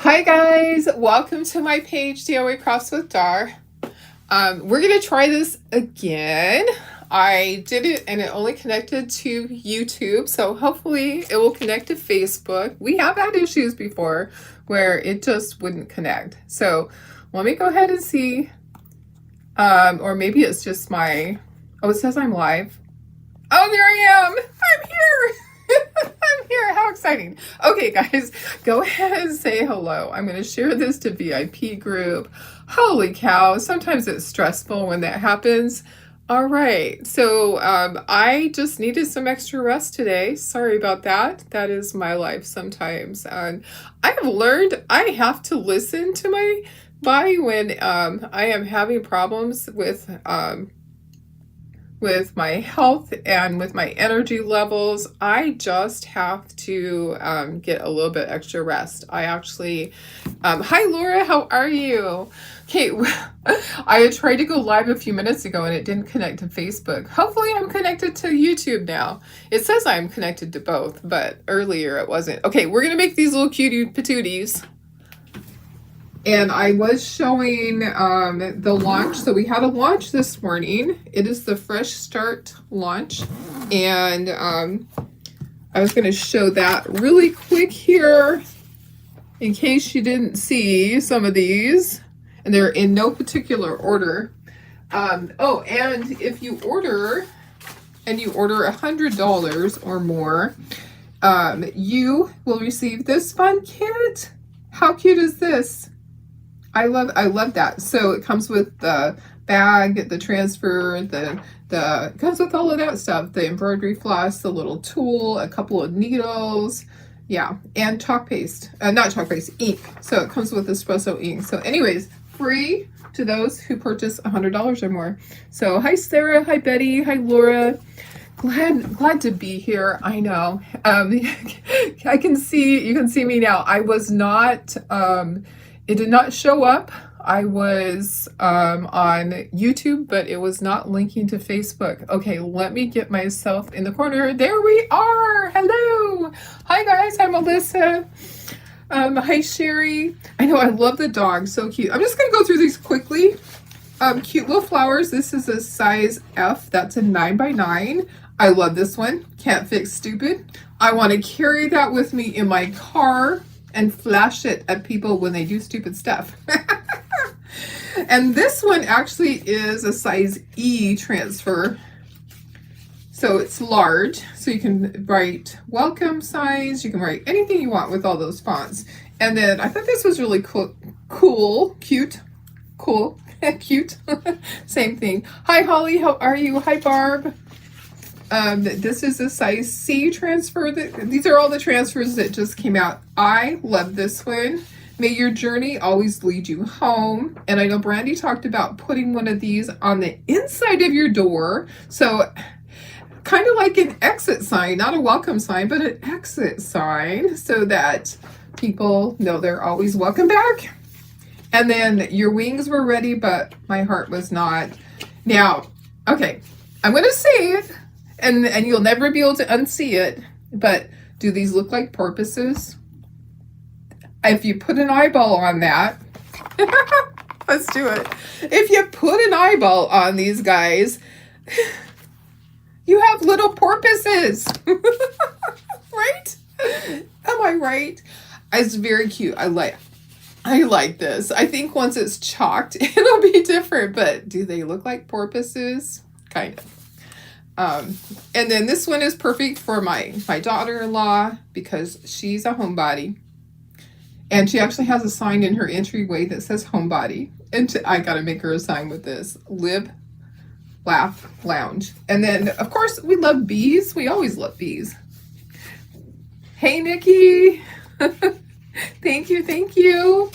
Hi guys, welcome to my page, DIY Crafts with Dar. We're gonna try this again. I did it and it only connected to YouTube, so hopefully it will connect to Facebook. We have had issues before where it just wouldn't connect. So let me go ahead and see. Or maybe it's just my, oh, it says I'm live. Oh, there I am. I'm here. I'm here. How exciting. Okay, guys, go ahead and say hello. I'm going to share this to VIP group. Holy cow. Sometimes it's stressful when that happens. All right. So I just needed some extra rest today. Sorry about that. That is my life sometimes. And I have learned I have to listen to my body when I am having problems with my health and with my energy levels. I just have to get a little bit extra rest. I actually, hi Laura, how are you? Okay, I had tried to go live a few minutes ago and it didn't connect to Facebook. Hopefully I'm connected to YouTube now. It says I'm connected to both, but earlier it wasn't. Okay, we're gonna make these little cutie patooties. And I was showing the launch. So we had a launch this morning. It is the Fresh Start launch. And I was going to show that really quick here in case you didn't see some of these. And they're in no particular order. Oh, and if you order, and you order $100 or more, you will receive this fun kit. How cute is this? I love that. So it comes with the bag, the transfer, it comes with all of that stuff. The embroidery floss, the little tool, a couple of needles, yeah, and chalk paste. Not chalk paste, ink. So it comes with espresso ink. So anyways, free to those who purchase $100 or more. So hi Sarah, hi Betty, hi Laura. Glad to be here. I know. I can see, you can see me now. I was not it did not show up. I was on YouTube, but it was not linking to Facebook. Okay, let me get myself in the corner. There we are. Hello. Hi, guys. Hi, Melissa. Hi, Sherry. I know, I love the dog. So cute. I'm just going to go through these quickly. Cute little flowers. This is a size F. That's a 9x9. I love this one. Can't fix stupid. I want to carry that with me in my car and flash it at people when they do stupid stuff. And this one actually is a size E transfer. So it's large. So you can write welcome signs. You can write anything you want with all those fonts. And then I thought this was really cool, cute. Same thing. Hi Holly, how are you? Hi Barb. This is a size C transfer. These are all the transfers that just came out. I love this one. May your journey always lead you home. And I know Brandy talked about putting one of these on the inside of your door. So kind of like an exit sign, not a welcome sign, but an exit sign so that people know they're always welcome back. And then your wings were ready, but my heart was not. Now, okay, I'm going to save. And you'll never be able to unsee it, but do these look like porpoises? If you put an eyeball on that, let's do it. If you put an eyeball on these guys, you have little porpoises, right? Am I right? It's very cute. I like this. I think once it's chalked, it'll be different, but do they look like porpoises? Kind of. And then this one is perfect for my daughter-in-law because she's a homebody. And she actually has a sign in her entryway that says homebody. And I got to make her a sign with this. Live, laugh, lounge. And then, of course, we love bees. We always love bees. Hey, Nikki. Thank you, thank you.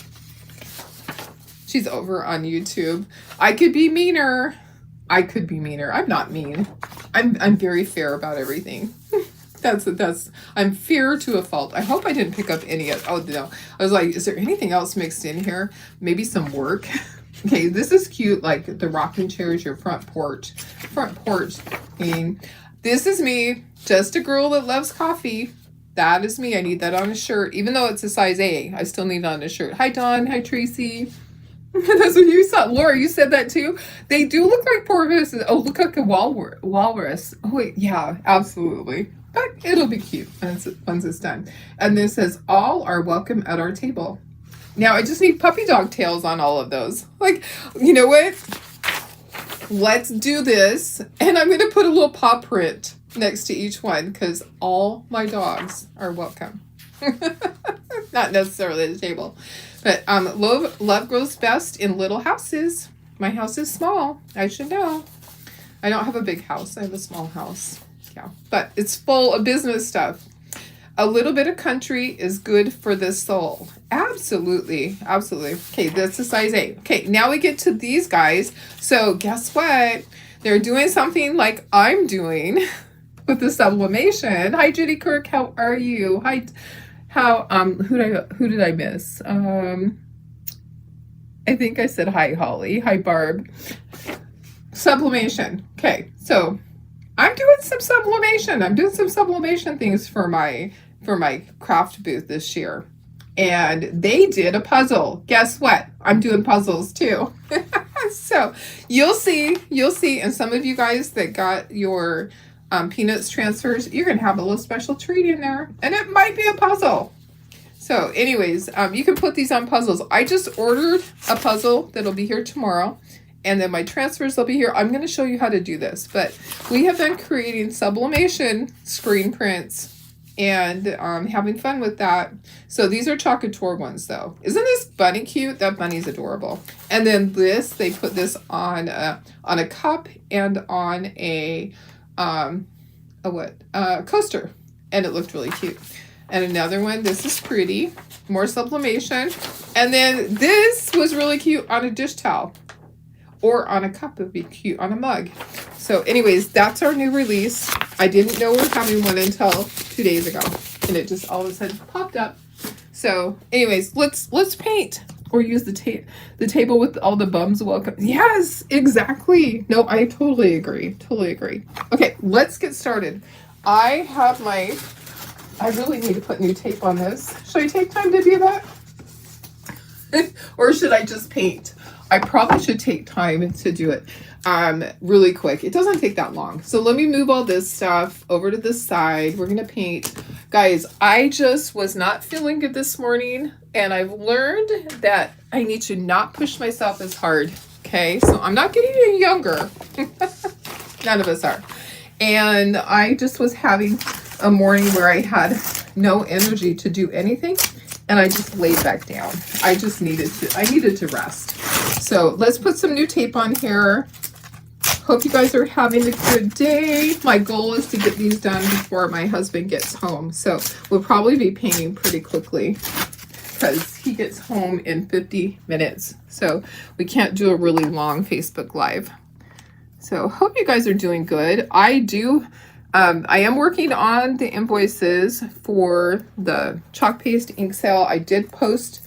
She's over on YouTube. I could be meaner. I'm not mean. I'm very fair about everything. I'm fair to a fault. I hope I didn't pick up any of, oh no. I was like, is there anything else mixed in here? Maybe some work. Okay, this is cute, like the rocking chair is your front porch thing. This is me, just a girl that loves coffee. That is me. I need that on a shirt. Even though it's a size A, I still need it on a shirt. Hi, Dawn. Hi, Tracy. That's what you saw. Laura, you said that too? They do look like porpoises. Oh, look like a walrus. Oh, wait. Yeah, absolutely. But it'll be cute once it's done. And this says, all are welcome at our table. Now, I just need puppy dog tails on all of those. Like, you know what? Let's do this. And I'm going to put a little paw print next to each one because all my dogs are welcome. Not necessarily the table. But love grows best in little houses. My house is small. I should know. I don't have a big house. I have a small house. Yeah. But it's full of business stuff. A little bit of country is good for the soul. Absolutely. Absolutely. Okay, that's a size 8. Okay, now we get to these guys. So guess what? They're doing something like I'm doing with the sublimation. Hi, Judy Kirk. How are you? Hi. Who did I miss? I think I said hi, Holly. Hi, Barb. Sublimation. Okay, so I'm doing some sublimation. I'm doing some sublimation things for my craft booth this year. And they did a puzzle. Guess what? I'm doing puzzles too. So you'll see, and some of you guys that got your Peanuts transfers, you're gonna have a little special treat in there, and it might be a puzzle. So anyways, you can put these on puzzles. I just ordered a puzzle that'll be here tomorrow, and then my transfers will be here. I'm going to show you how to do this, but we have been creating sublimation screen prints and having fun with that. So these are Chocateur ones though. Isn't this bunny cute? That bunny's adorable. And then this, they put this on a cup and on a coaster, and it looked really cute. And another one, this is pretty, more sublimation. And then this was really cute on a dish towel, or on a cup. It would be cute on a mug. So anyways, that's our new release. I didn't know we were having one until 2 days ago, and it just all of a sudden popped up. So anyways, let's paint, or use the table with all the bums welcome. Yes, exactly. No, I totally agree. Totally agree. Okay, let's get started. I really need to put new tape on this. Should I take time to do that? Or should I just paint? I probably should take time to do it really quick. It doesn't take that long. So let me move all this stuff over to the side. We're going to paint. Guys, I just was not feeling good this morning, and I've learned that I need to not push myself as hard. Okay, so I'm not getting any younger. None of us are. And I just was having a morning where I had no energy to do anything, and I just laid back down. I needed to rest. So let's put some new tape on here. Hope you guys are having a good day. My goal is to get these done before my husband gets home. So we'll probably be painting pretty quickly because he gets home in 50 minutes. So we can't do a really long Facebook Live. So hope you guys are doing good. I am working on the invoices for the chalk paste ink sale. I did post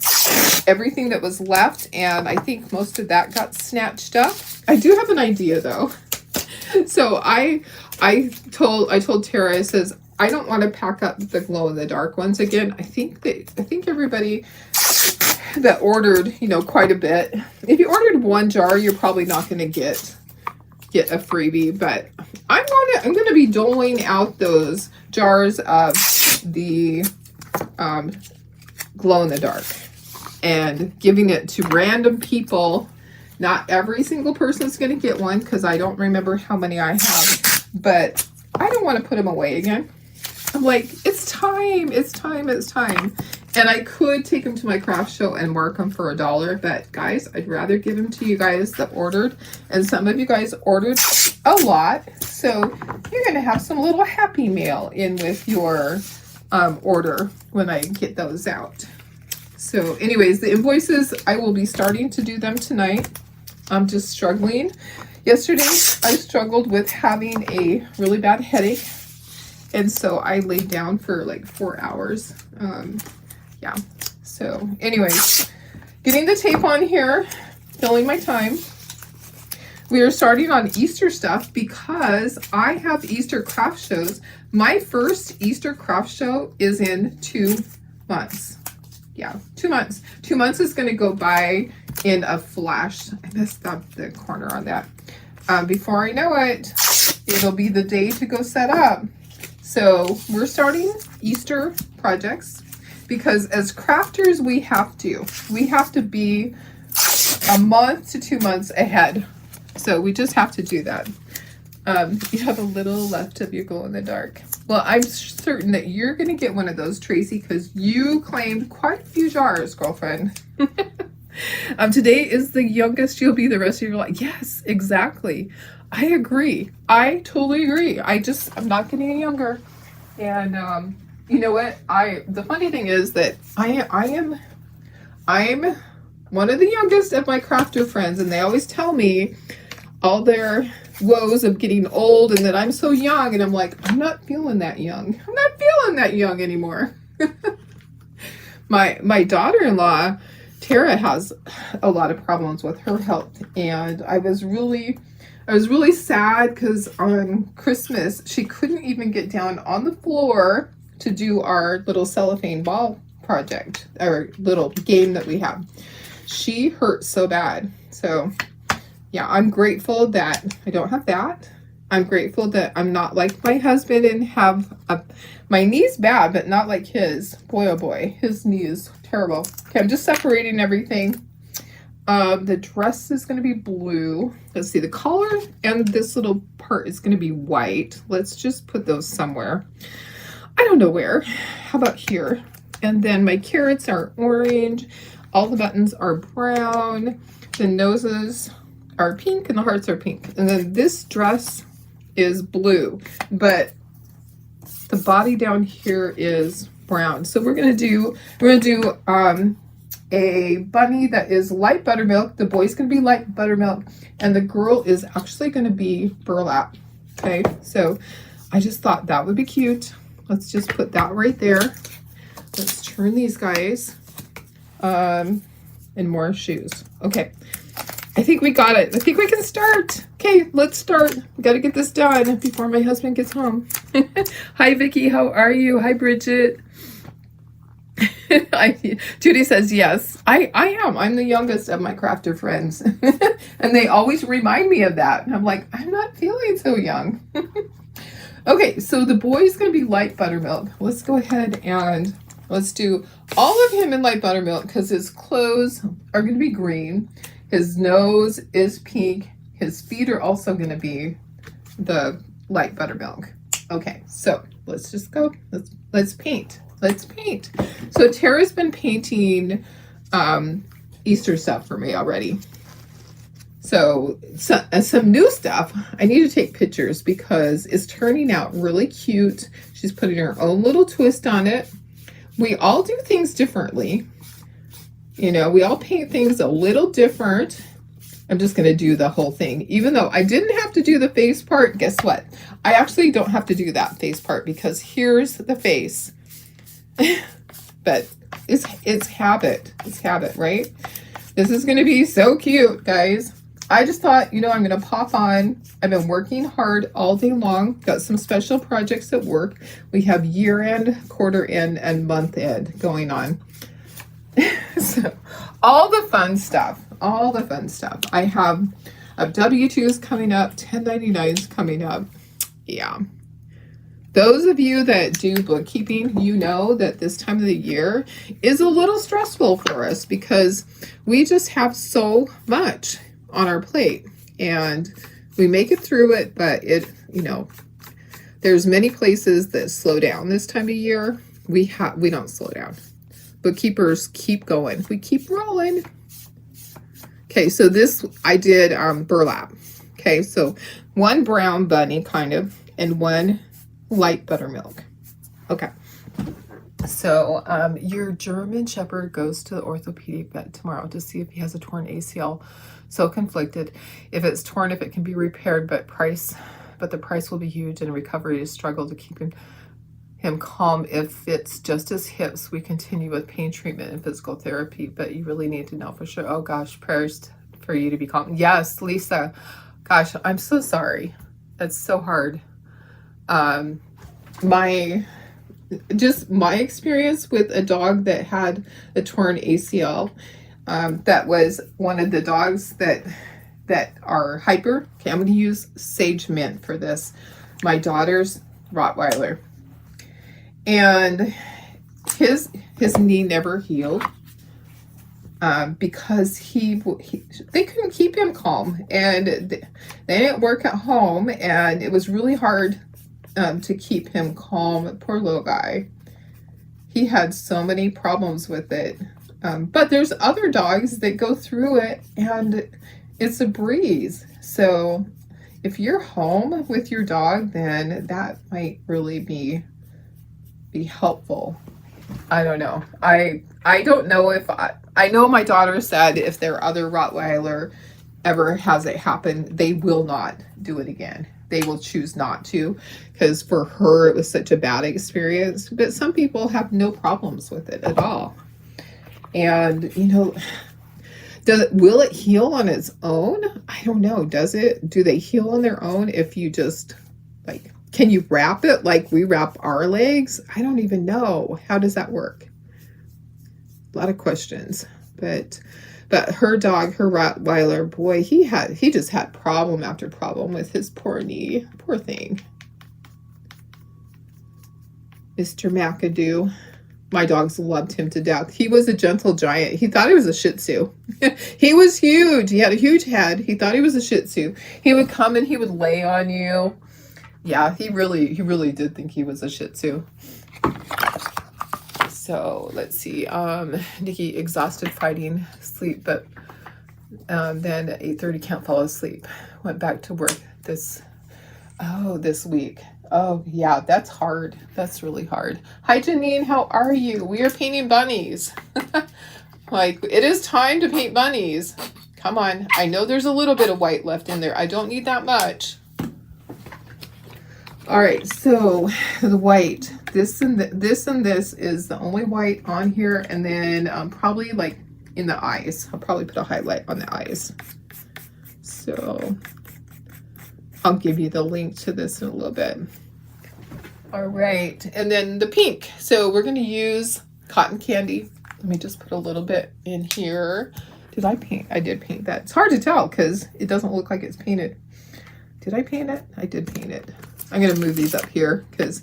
everything that was left, and I think most of that got snatched up. I do have an idea though. So I told Tara, I says, I don't want to pack up the glow in the dark ones again. I think everybody that ordered, quite a bit. If you ordered one jar, you're probably not going to get a freebie, but I'm going to be doling out those jars of the glow in the dark and giving it to random people. Not every single person's going to get one because I don't remember how many I have, but I don't want to put them away again. I'm like, it's time. And I could take them to my craft show and mark them for $1, but guys, I'd rather give them to you guys that ordered. And some of you guys ordered a lot, so you're going to have some little happy mail in with your order when I get those out. So anyways, the invoices, I will be starting to do them tonight. I'm just struggling. Yesterday, I struggled with having a really bad headache, and so I laid down for like 4 hours. Yeah, so anyways, getting the tape on here, filling my time. we are starting on Easter stuff because I have Easter craft shows. My first Easter craft show is in 2 months. Yeah, 2 months. 2 months is going to go by in a flash. I messed up the corner on that. Before I know it, it'll be the day to go set up. So we're starting Easter projects because as crafters, we have to be a month to 2 months ahead. So we just have to do that. You have a little left of your glow in the dark. Well, I'm certain that you're going to get one of those, Tracy, because you claimed quite a few jars, girlfriend. Today is the youngest you'll be the rest of your life. Yes, exactly. I agree. I totally agree. I'm not getting any younger. And you know what? The funny thing is that I'm one of the youngest of my crafter friends, and they always tell me all their woes of getting old and that I'm so young, and I'm like, I'm not feeling that young. I'm not feeling that young anymore. My daughter-in-law, Tara, has a lot of problems with her health, and I was really sad because on Christmas she couldn't even get down on the floor to do our little cellophane ball project, our little game that we have. She hurt so bad. So yeah, I'm grateful that I don't have that. I'm grateful that I'm not like my husband and have my knee's bad, but not like his. Boy, oh boy, his knee is terrible. Okay, I'm just separating everything. The dress is going to be blue. Let's see, the collar and this little part is going to be white. Let's just put those somewhere. I don't know where. How about here? And then my carrots are orange. All the buttons are brown. The noses are pink and the hearts are pink. And then this dress is blue, but the body down here is brown. So we're gonna do a bunny that is light buttermilk. The boy's gonna be light buttermilk, and the girl is actually gonna be burlap. Okay, so I just thought that would be cute. Let's just put that right there. Let's turn these guys. And more shoes. Okay. I think we got it. I think we can start. Okay, let's start. We got to get this done before my husband gets home. Hi, Vicky. How are you? Hi, Bridget. Judy says yes. I am. I'm the youngest of my crafter friends. And they always remind me of that. And I'm like, I'm not feeling so young. Okay, so the boy's going to be light buttermilk. Let's go ahead and let's do all of him in light buttermilk because his clothes are going to be green. His nose is pink. His feet are also going to be the light buttermilk. Okay, so let's just go. Let's paint. Let's paint. So Tara's been painting Easter stuff for me already. So some new stuff. I need to take pictures because it's turning out really cute. She's putting her own little twist on it. We all do things differently. You know, we all paint things a little different. I'm just going to do the whole thing. Even though I didn't have to do the face part, guess what? I actually don't have to do that face part because here's the face. But it's habit. It's habit, right? This is going to be so cute, guys. I just thought, you know, I'm going to pop on. I've been working hard all day long. Got some special projects at work. We have year end, quarter end, and month end going on. So all the fun stuff. I have W-2s coming up, 1099s coming up. Yeah. Those of you that do bookkeeping, you know that this time of the year is a little stressful for us because we just have so much on our plate and we make it through it, but it, you know, there's many places that slow down this time of year. We don't slow down. Bookkeepers keep going. We keep rolling. Okay, so this I did burlap. Okay, so one brown bunny kind of and one light buttermilk. Okay. So your German Shepherd goes to the orthopedic vet tomorrow to see if he has a torn ACL. So conflicted. If it's torn, if it can be repaired, but the price will be huge and recovery is struggle to keep him calm. If it's just his hips, we continue with pain treatment and physical therapy, but you really need to know for sure. Oh gosh, prayers for you to be calm. Yes, Lisa. Gosh, I'm so sorry. That's so hard. Um, my my experience with a dog that had a torn ACL. That was one of the dogs that are hyper. Okay, I'm going to use Sage Mint for this. My daughter's Rottweiler, and his knee never healed. Because they couldn't keep him calm, and they didn't work at home, and it was really hard to keep him calm. Poor little guy. He had so many problems with it. But there's other dogs that go through it, and it's a breeze. So if you're home with your dog, then that might really be helpful. I don't know. I don't know if I know my daughter said if their other Rottweiler ever has it happen, they will not do it again. They will choose not to, because for her it was such a bad experience. But some people have no problems with it at all. And will it heal on its own? I don't know. Do they heal on their own if you just can you wrap it like we wrap our legs? I don't even know. How does that work? A lot of questions. But her dog, her Rottweiler, boy, he just had problem after problem with his poor knee. Poor thing. Mr. McAdoo. My dogs loved him to death. He was a gentle giant. He thought he was a Shih Tzu. He was huge. He had a huge head. He thought he was a Shih Tzu. He would come and he would lay on you. Yeah, he really did think he was a Shih Tzu. So let's see. Nikki, exhausted fighting sleep, but then at 8:30 can't fall asleep. Went back to work this week. Oh yeah, that's hard. That's really hard. Hi Janine, how are you? We are painting bunnies. It is time to paint bunnies. Come on. I know there's a little bit of white left in there. I don't need that much. All right, so the white, this and this is the only white on here, and then probably in the eyes. I'll probably put a highlight on the eyes. So I'll give you the link to this in a little bit. All right, and then the pink. So we're going to use cotton candy. Let me just put a little bit in here. Did I paint? I did paint that. It's hard to tell because it doesn't look like it's painted. Did I paint it? I did paint it. I'm going to move these up here because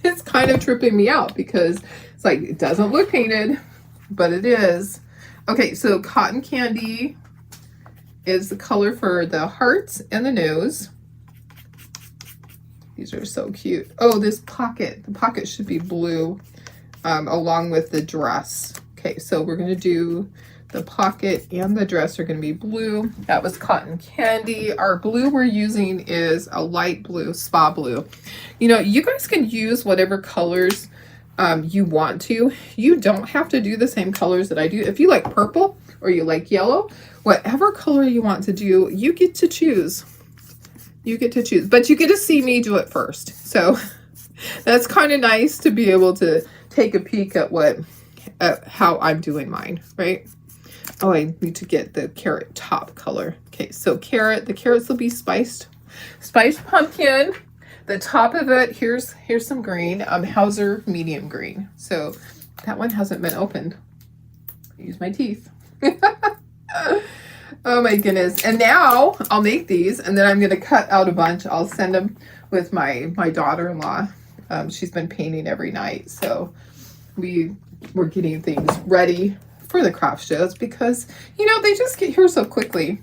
it's kind of tripping me out because it's it doesn't look painted, but it is. Okay, so cotton candy is the color for the hearts and the nose. These are so cute. Oh, this pocket. The pocket should be blue along with the dress. Okay, so we're going to do the pocket and the dress are going to be blue. That was cotton candy. Our blue we're using is a light blue, spa blue. You guys can use whatever colors you want to. You don't have to do the same colors that I do. If you like purple or you like yellow, whatever color you want to do, you get to choose. You get to choose, but you get to see me do it first. So that's kind of nice to be able to take a peek at how I'm doing mine, right? Oh, I need to get the carrot top color. Okay, so the carrots will be spiced pumpkin. The top of it, here's some green, Hauser medium green. So that one hasn't been opened. Use my teeth. Oh my goodness. And now I'll make these and then I'm going to cut out a bunch. I'll send them with my daughter-in-law. She's been painting every night. So we're getting things ready for the craft shows because, they just get here so quickly.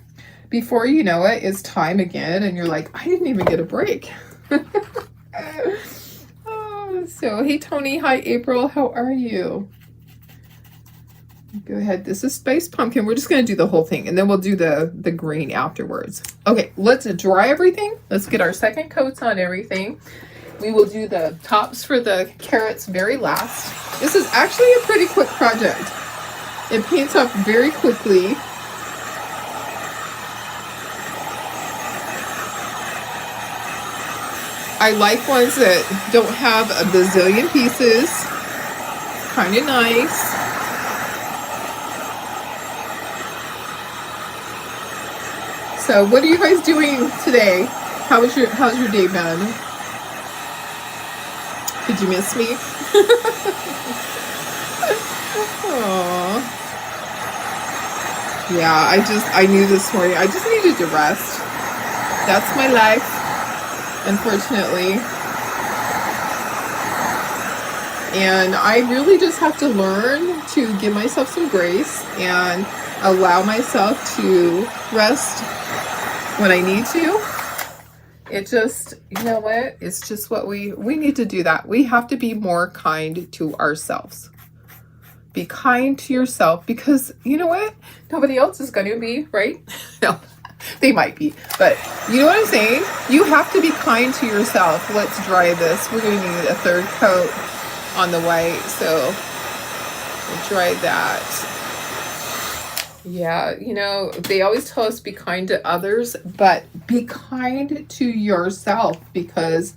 Before you know it, it's time again. And you're like, I didn't even get a break. So, hey, Tony. Hi, April. How are you? Go ahead. This is Space Pumpkin. We're just going to do the whole thing and then we'll do the green afterwards. Okay, let's dry everything. Let's get our second coats on everything. We will do the tops for the carrots very last. This is actually a pretty quick project. It paints up very quickly. I like ones that don't have a bazillion pieces. Kind of nice. So what are you guys doing today? How's your day been? Did you miss me? Aww. Yeah, I knew this morning I just needed to rest. That's my life, unfortunately. And I really just have to learn to give myself some grace and allow myself to rest when I need to. It just, you know what? It's just what we need to do that. We have to be more kind to ourselves. Be kind to yourself, because you know what? Nobody else is going to be, right? No, they might be, but you know what I'm saying? You have to be kind to yourself. Let's dry this. We're going to need a third coat on the white, so we'll dry that. Yeah, you know, they always tell us be kind to others, but be kind to yourself, because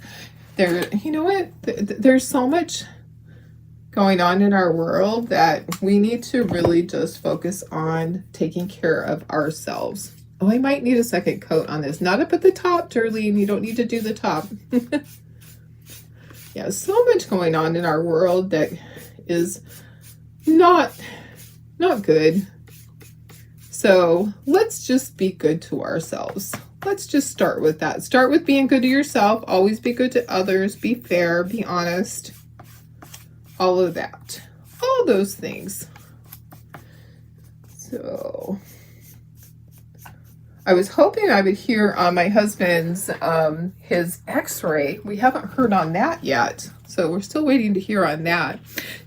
you know what? There's so much going on in our world that we need to really just focus on taking care of ourselves. Oh, I might need a second coat on this. Not up at the top, Darlene. You don't need to do the top. Yeah, so much going on in our world that is not good. So let's just be good to ourselves. Let's just start with that. Start with being good to yourself. Always be good to others. Be fair. Be honest. All of that. All those things. So I was hoping I would hear on my husband's his x-ray. We haven't heard on that yet. So we're still waiting to hear on that.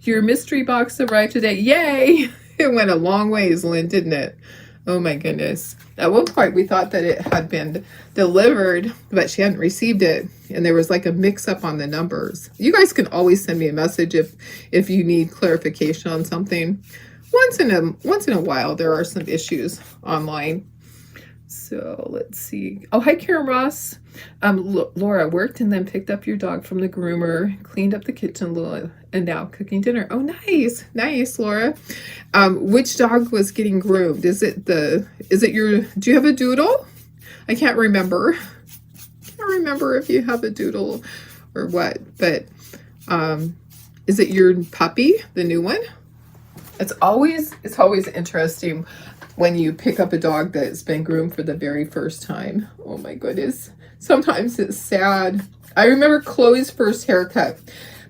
Your mystery box arrived today. Yay! It went a long ways, Lynn, didn't it? Oh my goodness. At one point we thought that it had been delivered, but she hadn't received it. And there was like a mix up on the numbers. You guys can always send me a message if you need clarification on something. Once in a while there are some issues online. So let's see. Oh, hi, Karen Ross. Laura worked and then picked up your dog from the groomer, cleaned up the kitchen, and now cooking dinner. Oh, nice. Nice, Laura. Which dog was getting groomed? Do you have a doodle? I can't remember. If you have a doodle or what, but is it your puppy, the new one? It's always interesting when you pick up a dog that's been groomed for the very first time. Oh my goodness. Sometimes it's sad. I remember Chloe's first haircut.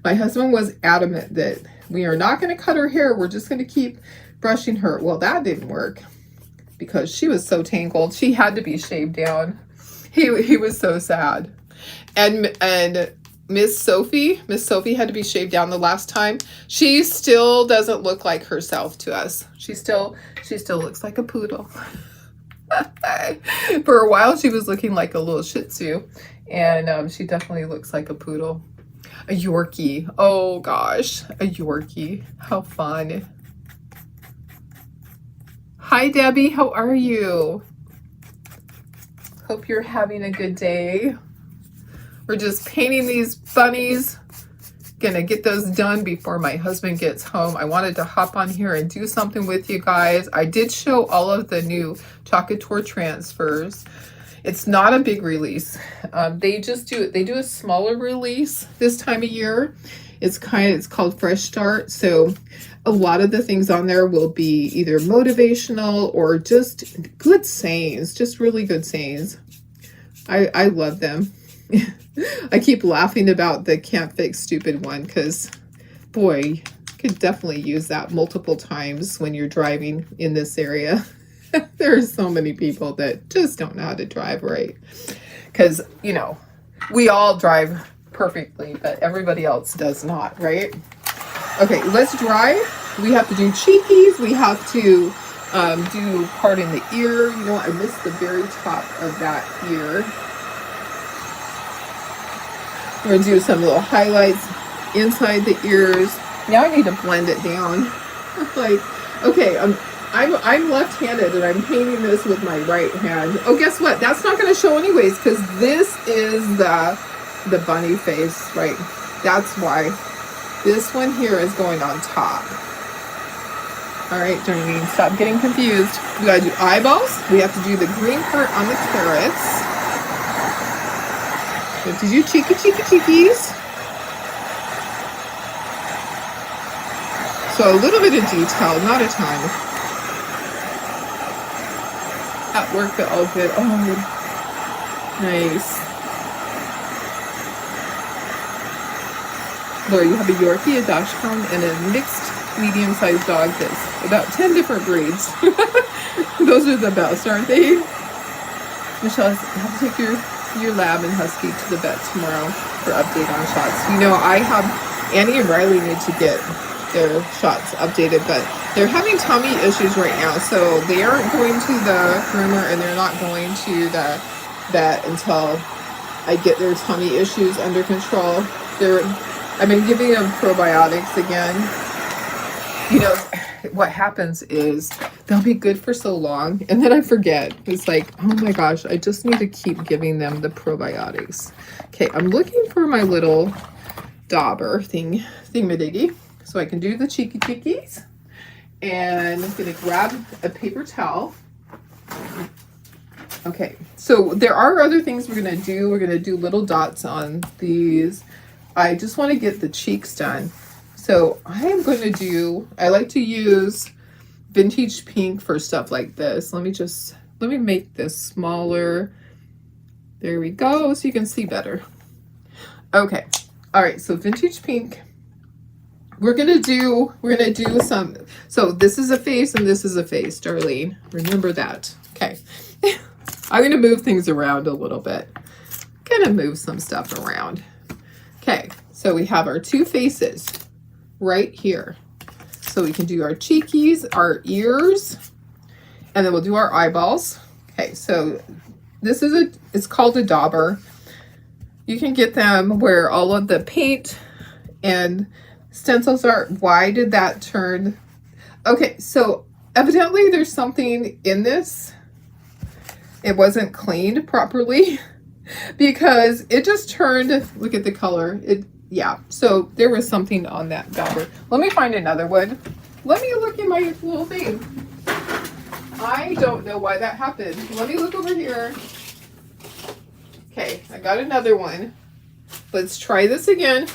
My husband was adamant that we are not going to cut her hair. We're just going to keep brushing her. Well, that didn't work because she was so tangled. She had to be shaved down. He was so sad. And Miss Sophie had to be shaved down the last time. She still doesn't look like herself to us. She still looks like a poodle. For a while, she was looking like a little Shih Tzu, and she definitely looks like a poodle. A Yorkie. Oh gosh, a Yorkie. How fun. Hi, Debbie. How are you? Hope you're having a good day. We're just painting these bunnies. Gonna get those done before my husband gets home. I wanted to hop on here and do something with you guys. I did show all of the new Chocolate Tour transfers. It's not a big release. They do a smaller release this time of year. It's called Fresh Start. So a lot of the things on there will be either motivational or just good sayings, just really good sayings. I love them. I keep laughing about the can't fix stupid one because, boy, you could definitely use that multiple times when you're driving in this area. There are so many people that just don't know how to drive right. Because, you know, we all drive perfectly, but everybody else does not, right? Okay, let's dry. We have to do cheekies. We have to do part in the ear. You know, I missed the very top of that ear. We're going to do some little highlights inside the ears. Now I need to blend it down. Like, okay, I'm left-handed and I'm painting this with my right hand. Oh, guess what? That's not going to show anyways because this is the bunny face, right? That's why this one here is going on top. All right, Darlene, stop getting confused. We gotta do eyeballs. We have to do the green part on the carrots. We have to do cheekies. So a little bit of detail, not a ton. That worked all good. Oh, nice. Laura, you have a Yorkie, a Dachshund, and a mixed medium-sized dog that's about 10 different breeds. Those are the best, aren't they? Michelle, I have to take your lab and husky to the vet tomorrow for update on shots. You know, I have Annie and Riley need to get their shots updated, but they're having tummy issues right now, so they aren't going to the groomer and they're not going to the vet until I get their tummy issues under control. I've been giving them probiotics again. You know, what happens is they'll be good for so long and then I forget. It's like, oh my gosh, I just need to keep giving them the probiotics. Okay, I'm looking for my little dauber thingamadiggy so I can do the cheekies. And I'm gonna grab a paper towel. Okay, so there are other things we're gonna do. We're gonna do little dots on these. I just want to get the cheeks done. So I am going to do, I like to use vintage pink for stuff like this. Let me make this smaller. There we go, so you can see better. Okay, all right, so vintage pink. We're gonna do some, so this is a face and this is a face, Darlene. Remember that, okay. I'm gonna move things around a little bit. Gonna move some stuff around. Okay, so we have our two faces right here. So we can do our cheekies, our ears, and then we'll do our eyeballs. Okay, so this is it's called a dauber. You can get them where all of the paint and stencils are. Why did that turn? Okay, so evidently there's something in this. It wasn't cleaned properly. Because it just turned, look at the color. Yeah, so there was something on that dauber. Let me find another one. Let me look in my little thing. I don't know why that happened. Let me look over here. Okay, I got another one. Let's try this again.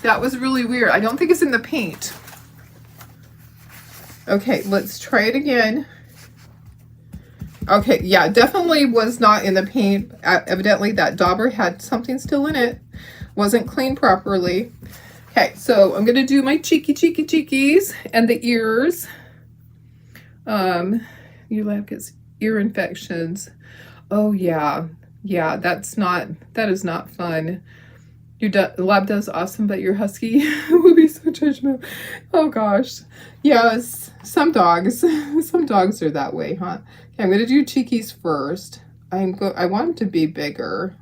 That was really weird. I don't think it's in the paint. Okay, let's try it again. Okay, yeah, definitely was not in the paint. Evidently that dauber had something still in it. Wasn't cleaned properly. Okay, so I'm gonna do my cheekies and the ears. Your lab gets ear infections. Oh yeah, that is not fun. Your lab does awesome, but your husky will be so judgmental. Oh gosh. Yes, some dogs are that way, huh? Okay, I'm gonna do cheekies first. I want them to be bigger.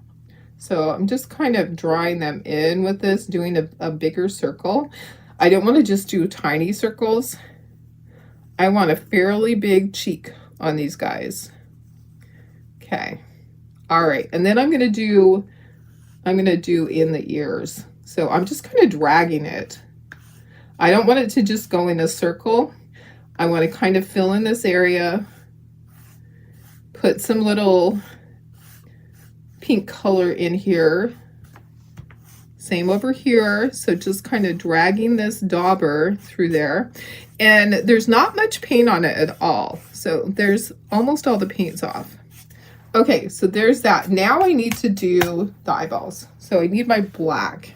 So I'm just kind of drawing them in with this, doing a bigger circle. I don't want to just do tiny circles. I want a fairly big cheek on these guys. Okay. All right, and then I'm gonna do in the ears. So I'm just kind of dragging it. I don't want it to just go in a circle. I want to kind of fill in this area, put some little pink color in here. Same over here. So just kind of dragging this dauber through there. And there's not much paint on it at all. So there's almost all the paint's off. Okay, so there's that. Now I need to do the eyeballs. So I need my black.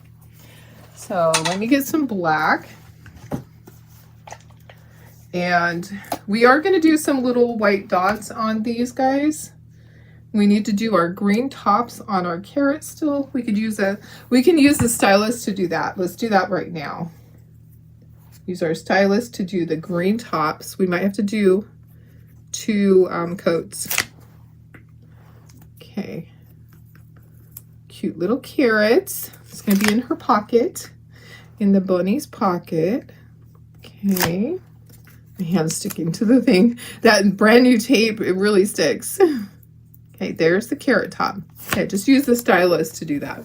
So let me get some black. And we are going to do some little white dots on these guys. We need to do our green tops on our carrots still. We can use the stylus to do that. Let's do that right now. Use our stylus to do the green tops. We might have to do 2 coats. Okay. Cute little carrots. It's going to be in her pocket, in the bunny's pocket. Okay. My hand's sticking to the thing. That brand new tape, it really sticks. Okay, there's the carrot top. Okay, just use the stylus to do that.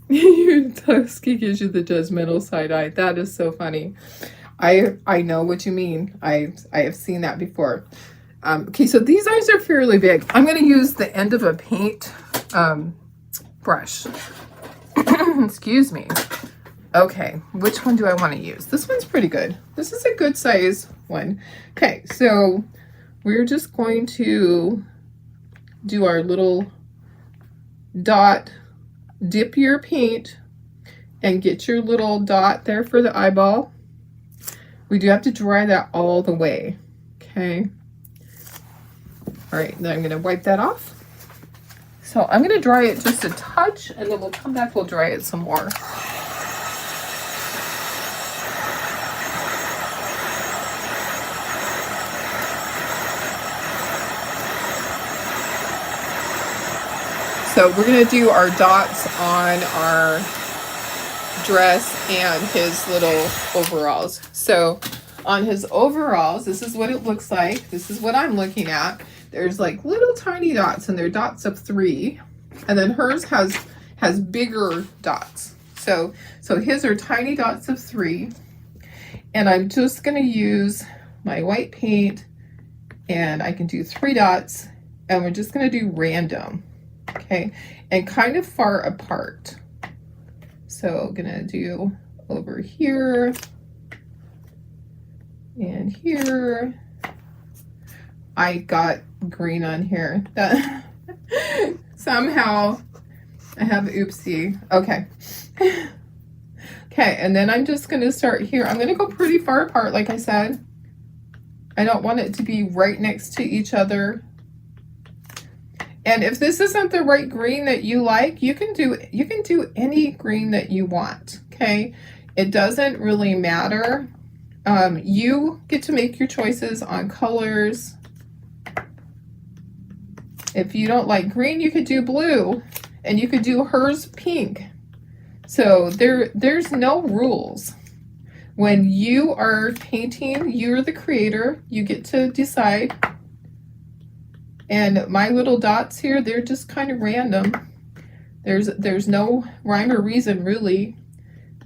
Your husky gives you the judgmental side eye. That is so funny. I know what you mean. I have seen that before. Okay, so these eyes are fairly big. I'm going to use the end of a paint brush. Excuse me. Okay, which one do I want to use? This one's pretty good. This is a good size one. Okay, so we're just going to do our little dot. Dip your paint and get your little dot there for the eyeball. We do have to dry that all the way. Okay. All right, then I'm going to wipe that off. So I'm going to dry it just a touch, and then we'll come back, we'll dry it some more. So we're going to do our dots on our dress and his little overalls. So on his overalls, this is what it looks like. This is what I'm looking at. There's like little tiny dots, and they're dots of 3. And then hers has bigger dots. So his are tiny dots of 3. And I'm just going to use my white paint, and I can do 3 dots, and we're just going to do random. Okay, and kind of far apart. So gonna do over here and here. I got green on here. That somehow I have oopsie. Okay. Okay, and then I'm just gonna start here. I'm gonna go pretty far apart, like I said. I don't want it to be right next to each other. And if this isn't the right green that you like, you can do any green that you want, okay? It doesn't really matter. You get to make your choices on colors. If you don't like green, you could do blue, and you could do hers pink. So there's no rules. When you are painting, you're the creator. You get to decide. And my little dots here, they're just kind of random. There's no rhyme or reason really.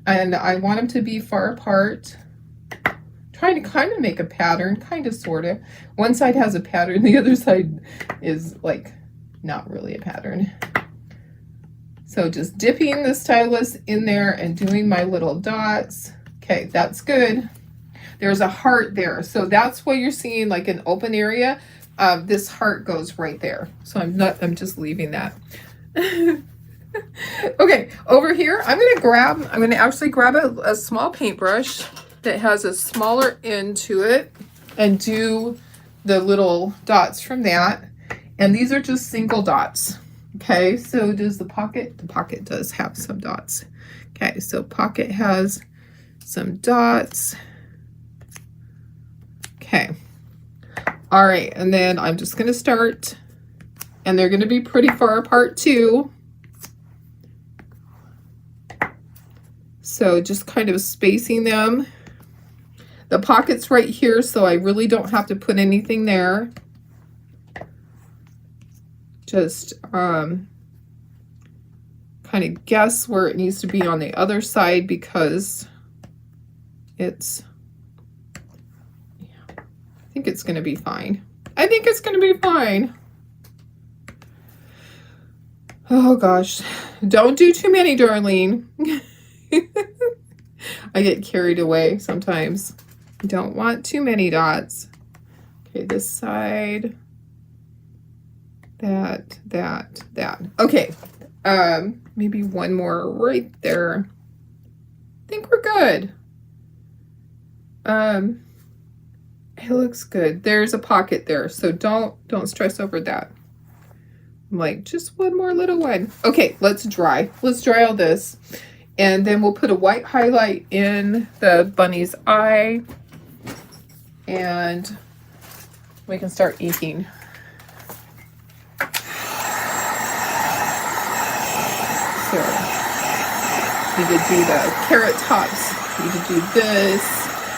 And I want them to be far apart. Trying to kind of make a pattern, kind of, sort of. One side has a pattern, the other side is like not really a pattern. So just dipping the stylus in there and doing my little dots. Okay, that's good. There's a heart there. So that's what you're seeing, like an open area. This heart goes right there. So I'm just leaving that. Okay, over here, I'm going to actually grab a small paintbrush that has a smaller end to it and do the little dots from that. And these are just single dots. Okay, so does the pocket? The pocket does have some dots. Okay, so pocket has some dots. Okay. All right, and then I'm just going to start, and they're going to be pretty far apart too. So just kind of spacing them. The pocket's right here, so I really don't have to put anything there. Just kind of guess where it needs to be on the other side, because it's, I think it's going to be fine. I think it's going to be fine. Oh gosh, don't do too many, Darlene. I get carried away sometimes. Don't want too many dots. Okay, this side. That. Okay, maybe one more right there. I think we're good. It looks good. There's a pocket there, so don't stress over that. I'm like, just one more little one. Okay, let's dry. Let's dry all this. And then we'll put a white highlight in the bunny's eye. And we can start inking. So you could do the carrot tops. You could do this.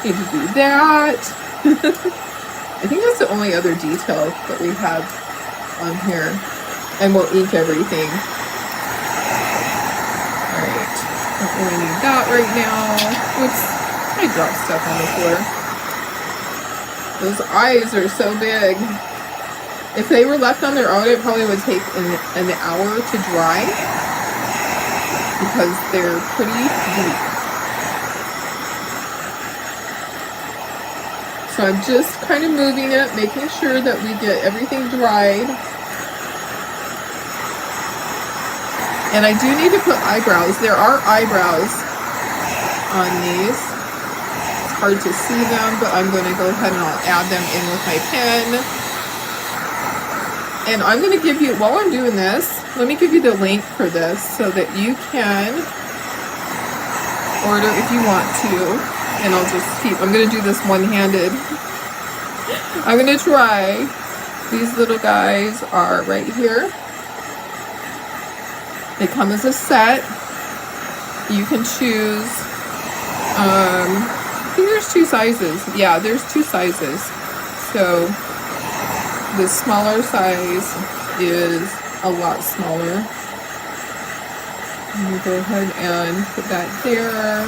You could do that. I think that's the only other detail that we have on here. And we'll ink everything. Alright. Don't really need that right now. Whoops. I dropped stuff on the floor. Those eyes are so big. If they were left on their own, it probably would take an hour to dry because they're pretty deep. So I'm just kind of moving it, making sure that we get everything dried. And I do need to put eyebrows. There are eyebrows on these. It's hard to see them, but I'm going to go ahead and I'll add them in with my pen. And I'm going to give you, while I'm doing this, let me give you the link for this so that you can order if you want to. And I'll just keep, I'm going to do this one-handed. I'm going to try. These little guys are right here. They come as a set. You can choose, I think there's 2 sizes. Yeah, there's 2 sizes. So the smaller size is a lot smaller. Let me go ahead and put that there.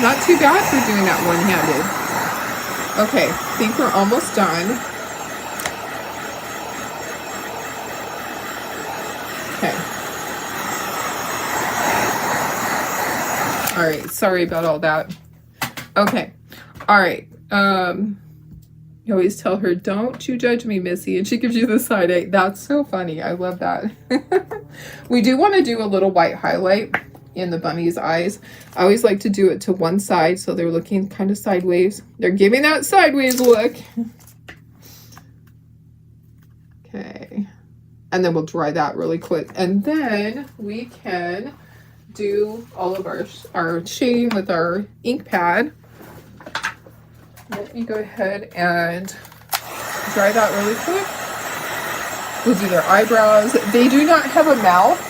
Not too bad for doing that one-handed. Okay, I think we're almost done. Okay. All right, sorry about all that. Okay, all right. You always tell her, don't you judge me, Missy, and she gives you the side eye. That's so funny. I love that. We do want to do a little white highlight in the bunny's eyes. I always like to do it to one side so they're looking kind of sideways. They're giving that sideways look. Okay. And then we'll dry that really quick. And then we can do all of our shading with our ink pad. Let me go ahead and dry that really quick. We'll do their eyebrows. They do not have a mouth.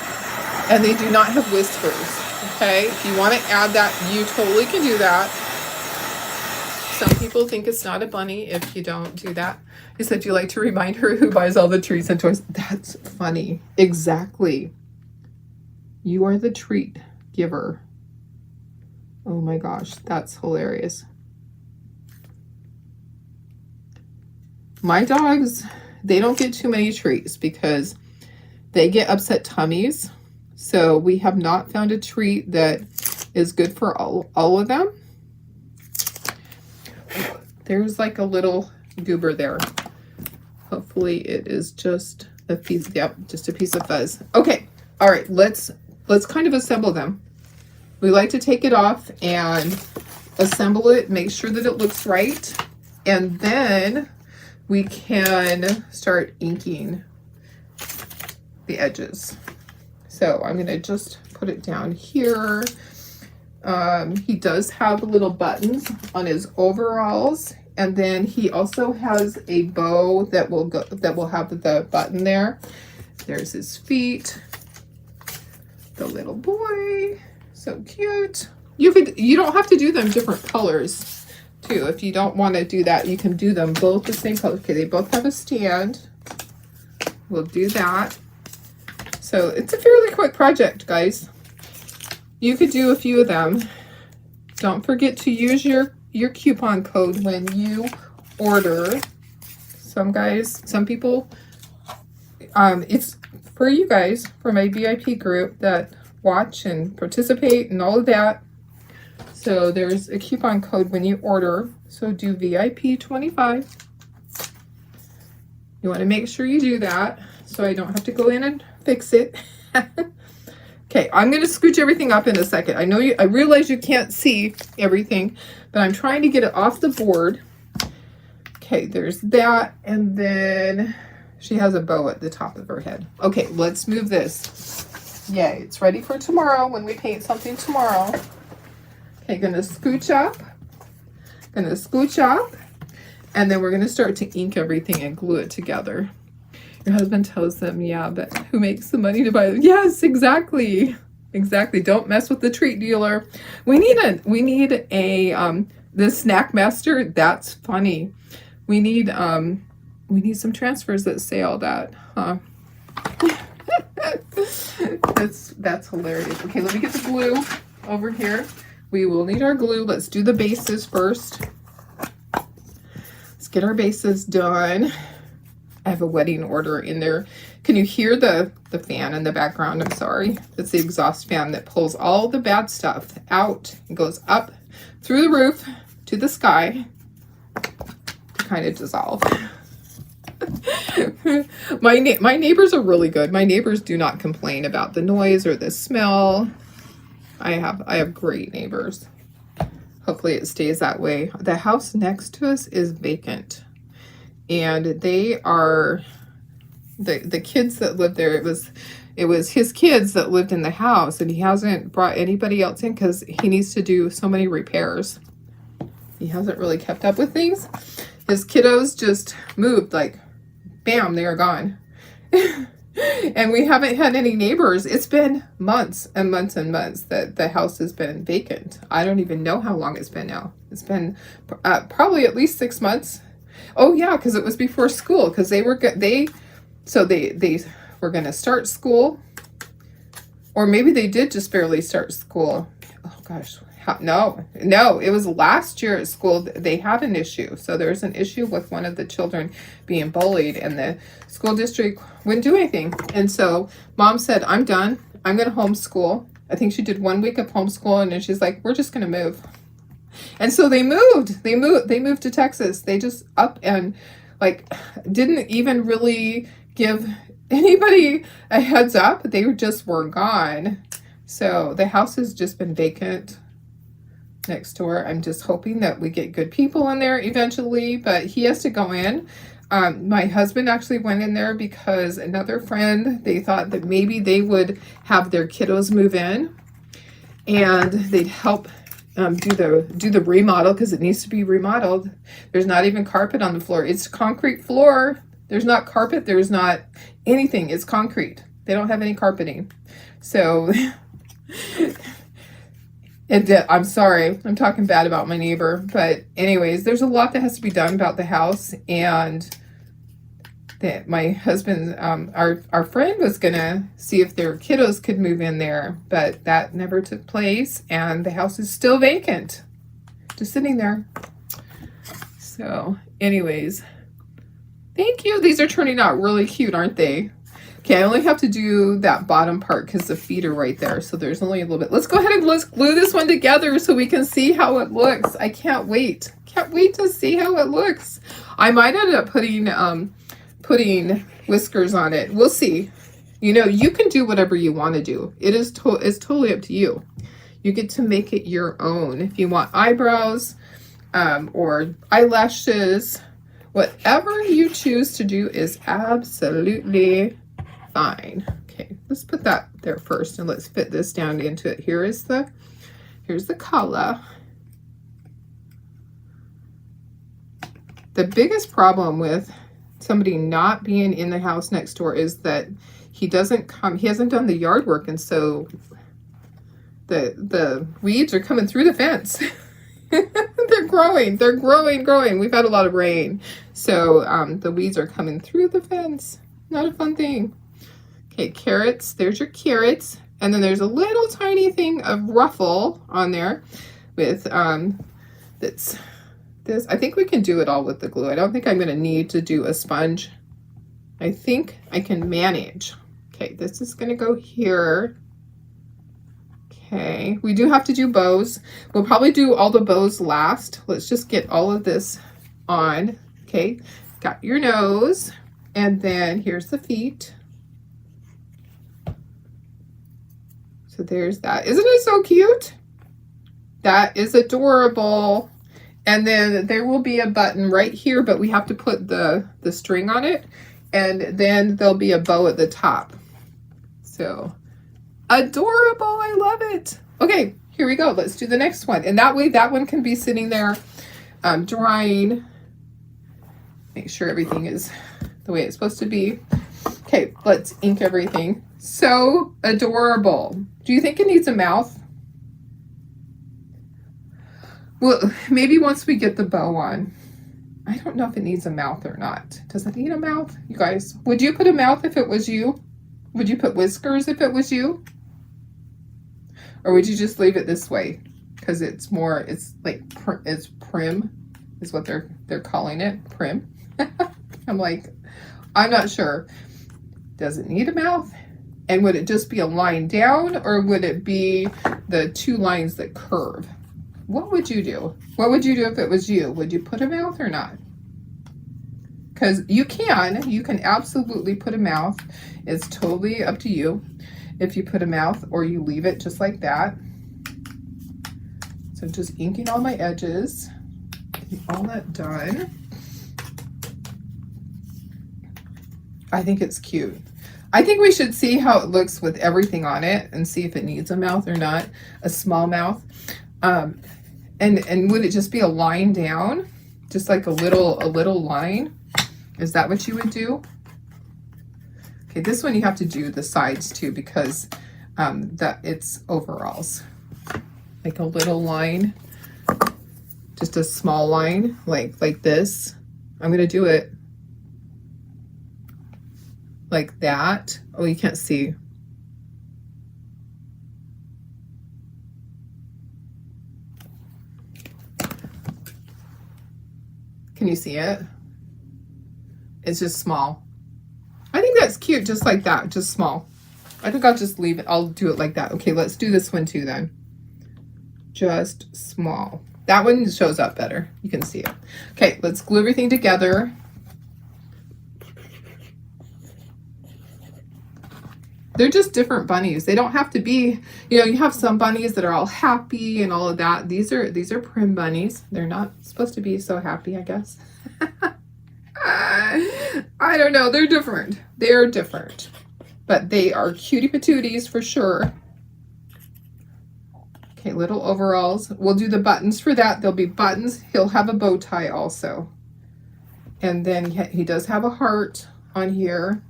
And they do not have whiskers, okay? If you want to add that, you totally can do that. Some people think it's not a bunny if you don't do that. You said you like to remind her who buys all the treats and toys. That's funny. Exactly. You are the treat giver. Oh my gosh, that's hilarious. My dogs, they don't get too many treats because they get upset tummies. So we have not found a treat that is good for all of them. There's like a little goober there. Hopefully it is just a piece, yep, just a piece of fuzz. Okay, all right, let's kind of assemble them. We like to take it off and assemble it, make sure that it looks right, and then we can start inking the edges. So I'm going to just put it down here. He does have little buttons on his overalls, and then he also has a bow that will have the button there. There's his feet. The little boy, so cute. You don't have to do them different colors too. If you don't want to do that, you can do them both the same color. Okay, they both have a stand. We'll do that. So it's a fairly quick project, guys. You could do a few of them. Don't forget to use your coupon code when you order. Some people, it's for you guys, for my VIP group that watch and participate and all of that. So there's a coupon code when you order. So do VIP 25. You want to make sure you do that so I don't have to go in and fix it. Okay, I'm going to scooch everything up in a second. I realize you can't see everything, but I'm trying to get it off the board. Okay, there's that, and then she has a bow at the top of her head. Okay, let's move this. Yay, it's ready for tomorrow when we paint something tomorrow. Okay, gonna scooch up, and then we're gonna start to ink everything and glue it together. Your husband tells them, yeah, but who makes the money to buy them? Yes, exactly. Exactly. Don't mess with the treat dealer. We need a the snack master. That's funny. We need some transfers that say all that, huh? That's hilarious. Okay, let me get the glue. over here. We will need our glue. Let's do the bases first. Let's get our bases done. I have a wedding order in there. Can you hear the fan in the background? I'm sorry. It's the exhaust fan that pulls all the bad stuff out and goes up through the roof to the sky to kind of dissolve. My neighbors are really good. My neighbors do not complain about the noise or the smell. I have great neighbors. Hopefully it stays that way. The house next to us is vacant. And they are the kids that live there. It was his kids that lived in the house, and he hasn't brought anybody else in because he needs to do so many repairs. He hasn't really kept up with things. His kiddos just moved, like bam, they are gone. And we haven't had any neighbors. It's been months and months and months that the house has been vacant. I don't even know how long it's been now. It's been probably at least 6 months. Oh yeah, because it was before school, because they were going to start school, or maybe they did just barely start school. Oh gosh, no, it was last year at school. They had an issue. So there's an issue with one of the children being bullied, and the school district wouldn't do anything. And so mom said, I'm done. I'm going to homeschool. I think she did 1 week of homeschool, and then she's like, we're just going to move. And so they moved to Texas. They just up and like didn't even really give anybody a heads up. They just were gone. So the house has just been vacant next door. I'm just hoping that we get good people in there eventually, but he has to go in. My husband actually went in there because another friend, they thought that maybe they would have their kiddos move in and they'd help do the remodel, because it needs to be remodeled. There's not even carpet on the floor. It's concrete floor. There's not carpet. There's not anything. It's concrete. They don't have any carpeting. So I'm sorry, I'm talking bad about my neighbor, but anyways, there's a lot that has to be done about the house. And that my husband, our friend was gonna see if their kiddos could move in there, but that never took place, and the house is still vacant, just sitting there. So anyways, thank you. These are turning out really cute, aren't they? Okay, I only have to do that bottom part because the feet are right there, so there's only a little bit. Let's go ahead and let's glue this one together so we can see how it looks. I can't wait to see how it looks. I might end up putting whiskers on it. We'll see. You know, you can do whatever you want to do. It's totally up to you. You get to make it your own. If you want eyebrows or eyelashes, whatever you choose to do is absolutely fine. Okay, let's put that there first, and let's fit this down into it. Here's the color. The biggest problem with somebody not being in the house next door is that he hasn't done the yard work, and so the weeds are coming through the fence. They're growing. We've had a lot of rain, so the weeds are coming through the fence. Not a fun thing. Okay, carrots. There's your carrots, and then there's a little tiny thing of ruffle on there with that's this. I think we can do it all with the glue. I don't think I'm going to need to do a sponge. I think I can manage. Okay, this is going to go here. Okay, we do have to do bows. We'll probably do all the bows last. Let's just get all of this on. Okay, got your nose, and then here's the feet. So there's that. Isn't it so cute? That is adorable. And then there will be a button right here, but we have to put the string on it, and then there'll be a bow at the top. So adorable. I love it. Okay, here we go. Let's do the next one. And that way that one can be sitting there drying. Make sure everything is the way it's supposed to be. Okay, let's ink everything. So adorable. Do you think it needs a mouth? Well, maybe once we get the bow on. I don't know if it needs a mouth or not. Does it need a mouth? You guys, would you put a mouth if it was you? Would you put whiskers if it was you? Or would you just leave it this way? Because it's more, it's like, it's prim is what they're calling it, prim. I'm like, I'm not sure. Does it need a mouth? And would it just be a line down, or would it be the two lines that curve? What would you do? What would you do if it was you? Would you put a mouth or not? Because you can absolutely put a mouth. It's totally up to you if you put a mouth or you leave it just like that. So just inking all my edges, getting all that done. I think it's cute. I think we should see how it looks with everything on it and see if it needs a mouth or not, a small mouth. And would it just be a line down, just like a little line? Is that what you would do? Okay, this one you have to do the sides too, because that it's overalls. Like a little line, just a small line, like this. I'm gonna do it like that. Oh, you can't see. Can you see it? It's just small. I think that's cute, just like that, just small. I think I'll just leave it. I'll do it like that. Okay, let's do this one too then. Just small. That one shows up better. You can see it. Okay, let's glue everything together. They're just different bunnies. They don't have to be, you know, you have some bunnies that are all happy and all of that. These are prim bunnies. They're not supposed to be so happy, I guess. I don't know. They're different. They're different. But they are cutie patooties for sure. Okay, little overalls. We'll do the buttons for that. There'll be buttons. He'll have a bow tie also. And then he does have a heart on here.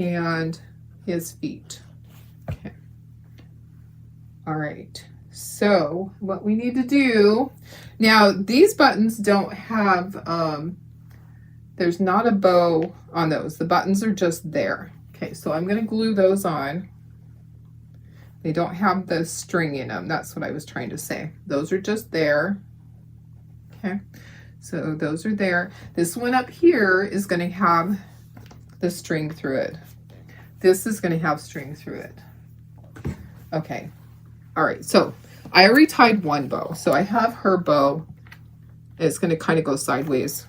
And his feet. Okay. All right. So what we need to do now, these buttons don't have, there's not a bow on those. The buttons are just there. Okay, so I'm going to glue those on. They don't have the string in them. That's what I was trying to say. Those are just there. Okay, so those are there. This one up here is going to have the string through it. This is going to have string through it. Okay. All right. So I already tied one bow. So I have her bow. It's going to kind of go sideways.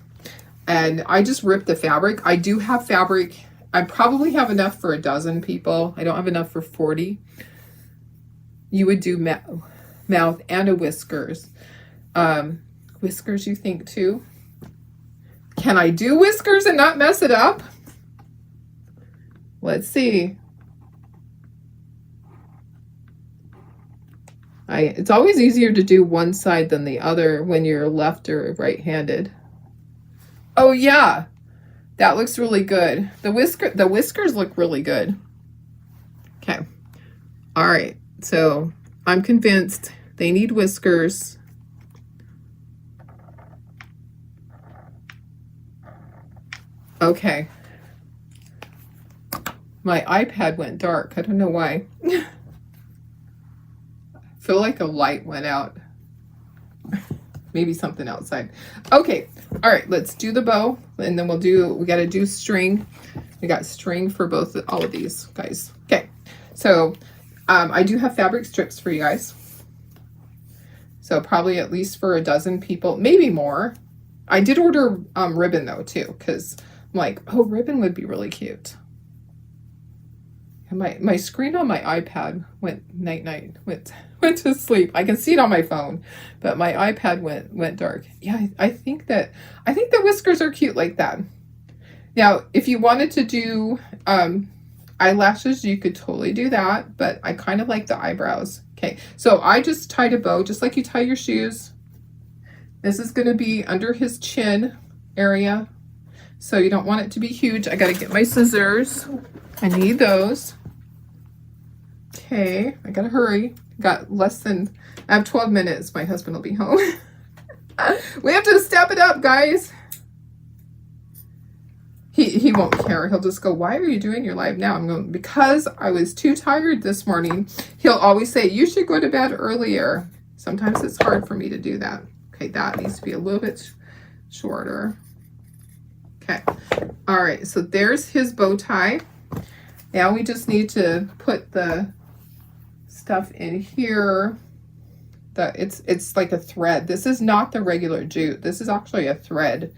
And I just ripped the fabric. I do have fabric. I probably have enough for 12 people. I don't have enough for 40. You would do mouth and a whiskers. Whiskers, you think too? Can I do whiskers and not mess it up? Let's see. It's always easier to do one side than the other when you're left or right-handed. Oh yeah, that looks really good. The whiskers look really good. Okay. All right. So I'm convinced they need whiskers. Okay. My iPad went dark. I don't know why. I feel like a light went out. Maybe something outside. Okay. All right. Let's do the bow. And then we got to do string. We got string for all of these guys. Okay. So I do have fabric strips for you guys. So probably at least for 12 people, maybe more. I did order ribbon though too, because I'm like, oh, ribbon would be really cute. And my screen on my iPad went night went to sleep. I can see it on my phone, but my iPad went dark. Yeah, I think the whiskers are cute like that. Now, if you wanted to do eyelashes, you could totally do that, but I kind of like the eyebrows. Okay, so I just tied a bow, just like you tie your shoes. This is going to be under his chin area, so you don't want it to be huge. I got to get my scissors. I need those. Okay, I gotta hurry. I have 12 minutes. My husband will be home. We have to step it up, guys. He won't care. He'll just go, why are you doing your live now? I'm going, because I was too tired this morning. He'll always say, you should go to bed earlier. Sometimes it's hard for me to do that. Okay, that needs to be a little bit shorter. Okay. All right, so there's his bow tie. Now we just need to put the stuff in here. It's like a thread. This is not the regular jute. This is actually a thread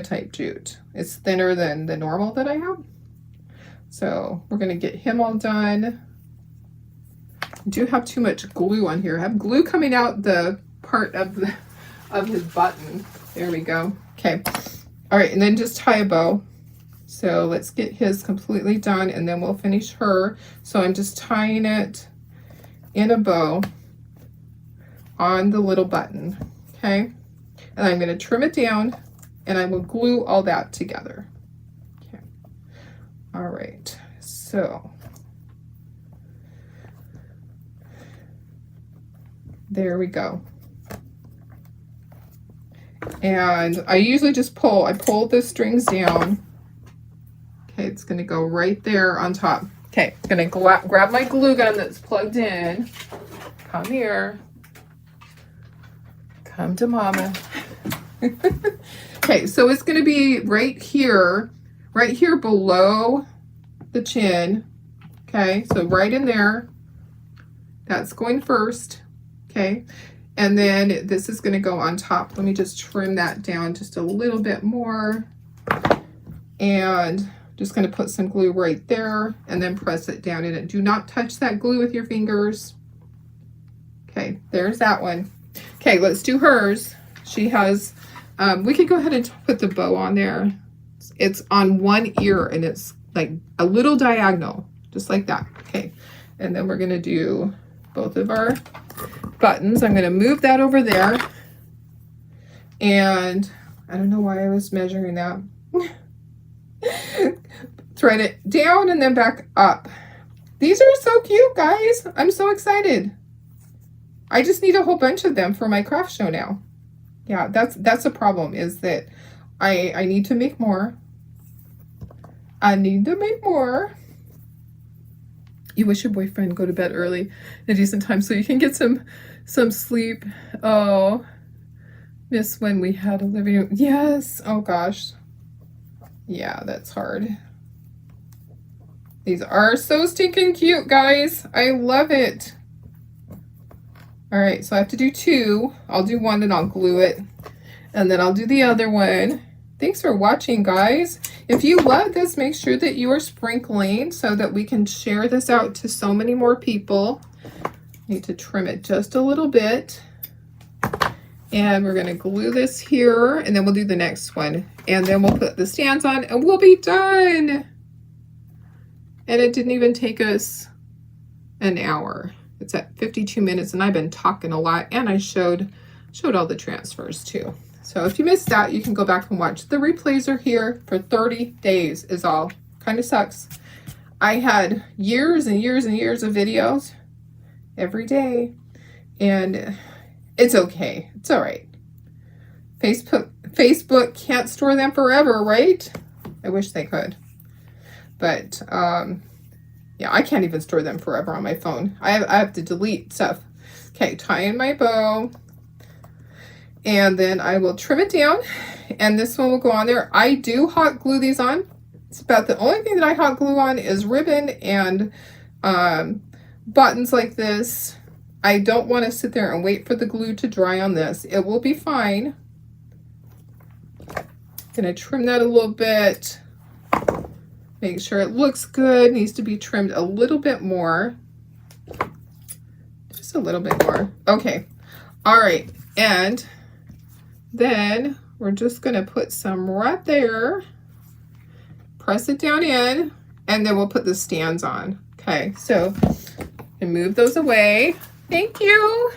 type jute. It's thinner than the normal that I have. So we're gonna get him all done. I do have too much glue on here. I have glue coming out the part of his button. There we go. Okay. All right, and then just tie a bow. So let's get his completely done and then we'll finish her. So I'm just tying it in a bow on the little button, okay? And I'm gonna trim it down and I will glue all that together. Okay. All right, so there we go. And I usually just pull the strings down. Okay, it's gonna go right there on top. Okay, I'm gonna grab my glue gun that's plugged in. Come here. Come to mama. Okay, so it's gonna be right here below the chin. Okay, so right in there. That's going first. Okay, and then this is gonna go on top. Let me just trim that down just a little bit more. And just gonna put some glue right there and then press it down in it. Do not touch that glue with your fingers. Okay, there's that one. Okay, let's do hers. She has, we could go ahead and put the bow on there. It's on one ear and it's like a little diagonal, just like that. Okay, and then we're gonna do both of our buttons. I'm gonna move that over there. And I don't know why I was measuring that. Thread it down and then back up. These are so cute, guys. I'm so excited. I just need a whole bunch of them for my craft show now. Yeah, that's a problem, is that I need to make more. I need to make more. You wish your boyfriend go to bed early at a decent time so you can get some sleep. Oh, miss when we had a living room. Yes. Oh gosh. Yeah, that's hard. These are so stinking cute, guys. I love it. All right, so I have to do two. I'll do one and I'll glue it. And then I'll do the other one. Thanks for watching, guys. If you love this, make sure that you are sprinkling so that we can share this out to so many more people. Need to trim it just a little bit. And we're gonna glue this here and then we'll do the next one. And then we'll put the stands on and we'll be done. And it didn't even take us an hour. It's at 52 minutes and I've been talking a lot and I showed all the transfers too. So if you missed that, you can go back and watch. The replays are here for 30 days is all. Kind of sucks. I had years and years and years of videos every day and it's okay. It's all right. Facebook can't store them forever, right? I wish they could. But yeah, I can't even store them forever on my phone. I have to delete stuff. Okay, tie in my bow. And then I will trim it down. And this one will go on there. I do hot glue these on. It's about the only thing that I hot glue on is ribbon and buttons like this. I don't want to sit there and wait for the glue to dry on this. It will be fine. Gonna trim that a little bit. Make sure it looks good. Needs to be trimmed a little bit more. Just a little bit more. Okay. All right. And then we're just gonna put some right there. Press it down in, and then we'll put the stands on. Okay, so and move those away. Thank you.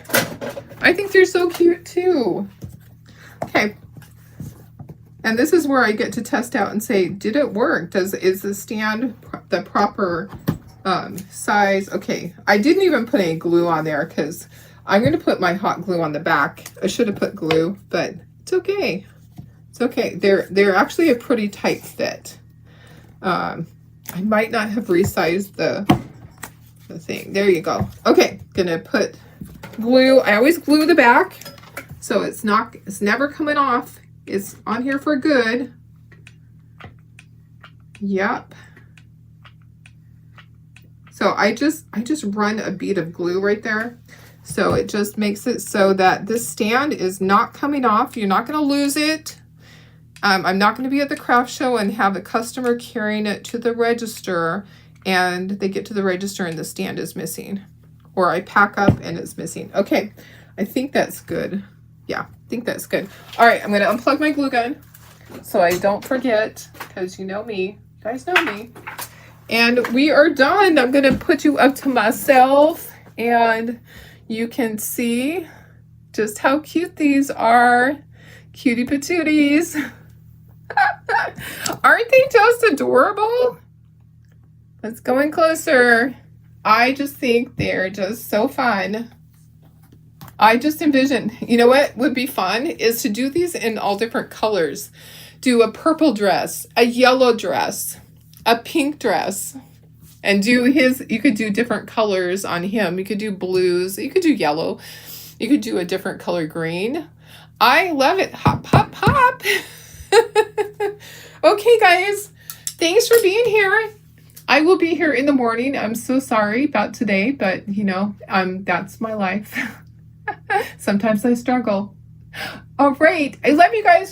I think they're so cute too. Okay. And this is where I get to test out and say, did it work? Is the stand the proper size? Okay, I didn't even put any glue on there because I'm going to put my hot glue on the back. I should have put glue, but it's okay. It's okay. They're actually a pretty tight fit. I might not have resized the thing. There you go. Okay, gonna put glue. I always glue the back, so it's never coming off. It's on here for good. Yep. So I just run a bead of glue right there. So it just makes it so that this stand is not coming off. You're not going to lose it. I'm not going to be at the craft show and have a customer carrying it to the register and they get to the register and the stand is missing. Or I pack up and it's missing. Okay, I think that's good. Yeah, I think that's good. All right, I'm going to unplug my glue gun so I don't forget, because you know me. You guys know me. And we are done. I'm going to put you up to myself and you can see just how cute these are. Cutie patooties. Aren't they just adorable? Let's go in closer. I just think they're just so fun. I just envision, you know what would be fun is to do these in all different colors. Do a purple dress, a yellow dress, a pink dress, and do you could do different colors on him. You could do blues, you could do yellow, you could do a different color green. I love it. Hop, hop, hop. Okay, guys, thanks for being here. I will be here in the morning. I'm so sorry about today, but you know, that's my life. Sometimes I struggle. All right. I love you guys.